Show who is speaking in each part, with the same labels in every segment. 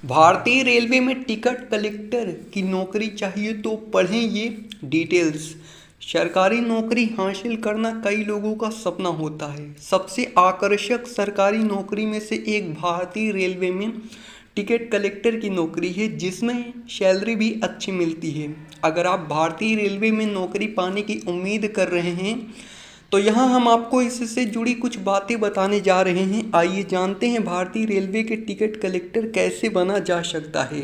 Speaker 1: भारतीय रेलवे में ticket collector की नौकरी चाहिए तो पढ़ें ये डिटेल्स। सरकारी नौकरी हासिल करना कई लोगों का सपना होता है। सबसे आकर्षक सरकारी नौकरी में से एक भारतीय रेलवे में टिकट कलेक्टर की नौकरी है, जिसमें सैलरी भी अच्छी मिलती है। अगर आप भारतीय रेलवे में नौकरी पाने की उम्मीद कर रहे हैं तो यहाँ हम आपको इससे जुड़ी कुछ बातें बताने जा रहे हैं। आइए जानते हैं भारतीय रेलवे के टिकट कलेक्टर कैसे बना जा सकता है।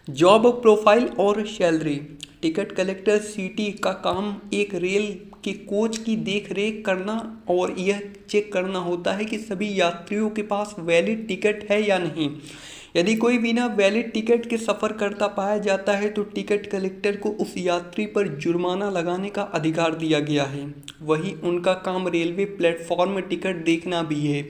Speaker 1: जॉब प्रोफाइल और सैलरी। टिकट कलेक्टर सीटी का काम एक रेल के कोच की देख रेख करना और यह चेक करना होता है कि सभी यात्रियों के पास वैलिड टिकट है या नहीं। यदि कोई बिना वैलिड टिकट के सफ़र करता पाया जाता है तो टिकट कलेक्टर को उस यात्री पर जुर्माना लगाने का अधिकार दिया गया है। वही उनका काम रेलवे प्लेटफॉर्म टिकट देखना भी है।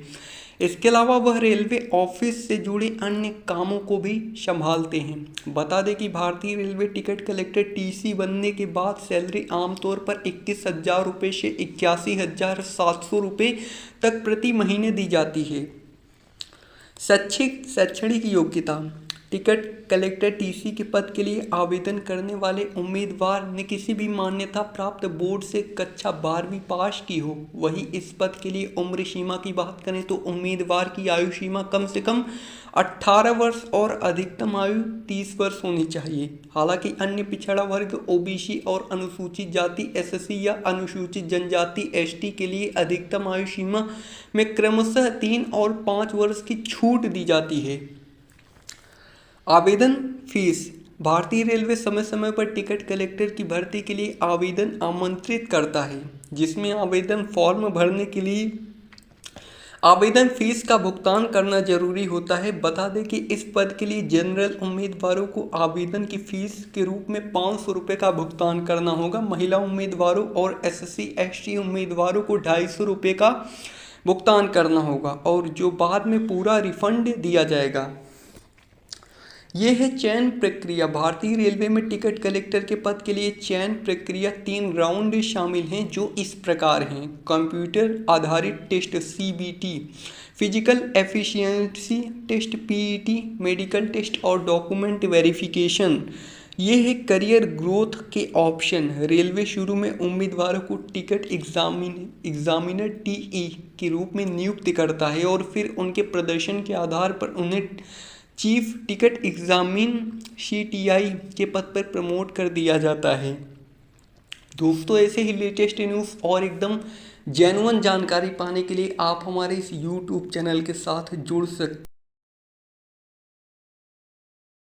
Speaker 1: इसके अलावा वह रेलवे ऑफिस से जुड़े अन्य कामों को भी संभालते हैं। बता दें कि भारतीय रेलवे टिकट कलेक्टर टीसी बनने के बाद सैलरी आमतौर पर 21,000 रुपये से 81,700 रुपये तक प्रति महीने दी जाती है। शैक्षणिक योग्यता। टिकट कलेक्टर टीसी के पद के लिए आवेदन करने वाले उम्मीदवार ने किसी भी मान्यता प्राप्त बोर्ड से कक्षा 12वीं पास की हो। वही इस पद के लिए उम्र सीमा की बात करें तो उम्मीदवार की आयु सीमा कम से कम 18 वर्ष और अधिकतम आयु 30 वर्ष होनी चाहिए। हालांकि अन्य पिछड़ा वर्ग ओबीसी और अनुसूचित जाति एससी या अनुसूचित जनजाति एसटी के लिए अधिकतम आयु सीमा में क्रमशः 3 और 5 वर्ष की छूट दी जाती है। आवेदन फीस। भारतीय रेलवे समय समय पर टिकट कलेक्टर की भर्ती के लिए आवेदन आमंत्रित करता है, जिसमें आवेदन फॉर्म भरने के लिए आवेदन फीस का भुगतान करना जरूरी होता है। बता दें कि इस पद के लिए जनरल उम्मीदवारों को आवेदन की फीस के रूप में 500 रुपये का भुगतान करना होगा। महिला उम्मीदवारों और एससी एसटी उम्मीदवारों को 250 रुपये का भुगतान करना होगा और जो बाद में पूरा रिफंड दिया जाएगा। ये है चयन प्रक्रिया। भारतीय रेलवे में टिकट कलेक्टर के पद के लिए चयन प्रक्रिया 3 राउंड शामिल हैं, जो इस प्रकार हैं। कंप्यूटर आधारित test CBT, physical efficiency test PET, medical test और डॉक्यूमेंट वेरिफिकेशन। ये है करियर ग्रोथ के ऑप्शन। रेलवे शुरू में उम्मीदवारों को टिकट एग्जामिनर टीई के रूप में नियुक्त करता है और फिर उनके प्रदर्शन के आधार पर उन्हें चीफ टिकट एग्जामिन सीटीआई के पद पर प्रमोट कर दिया जाता है। दोस्तों, ऐसे ही लेटेस्ट न्यूज़ और एकदम जेन्युइन जानकारी पाने के लिए आप हमारे इस यूट्यूब चैनल के साथ जुड़ सकते हैं।